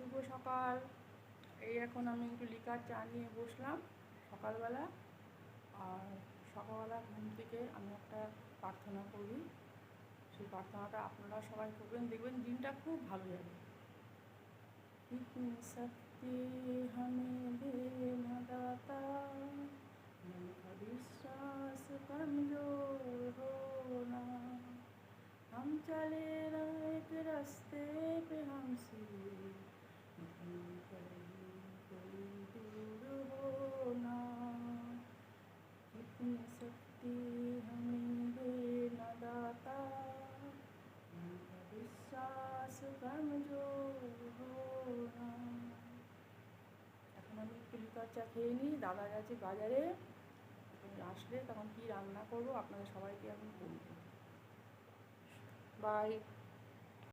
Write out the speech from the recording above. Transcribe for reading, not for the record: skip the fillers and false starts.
শুভ সকাল। এই এখন আমি একটু লিকার চা নিয়ে বসলাম সকালবেলা। আর সকালবেলা ঘুম থেকে আমি একটা প্রার্থনা করি, সেই প্রার্থনাটা আপনারা সবাই করবেন, দেখবেন দিনটা খুব ভালো যাবে। इतनी शक्ति हमें देना दाता, मन का विश्वास कमजोर होना, हम चले ना एक रास्ते पे हमसे कोई दूर होना, इतनी शक्ति हमें देना दाता, मन का विश्वास कमजोर होना। এখন আমি একটু লিকার চা খেয়ে নিই, দাদা গেছে বাজারে, আসলে তখন কী রান্না করবো আপনাদের সবাইকে আমি বলবো। বাই।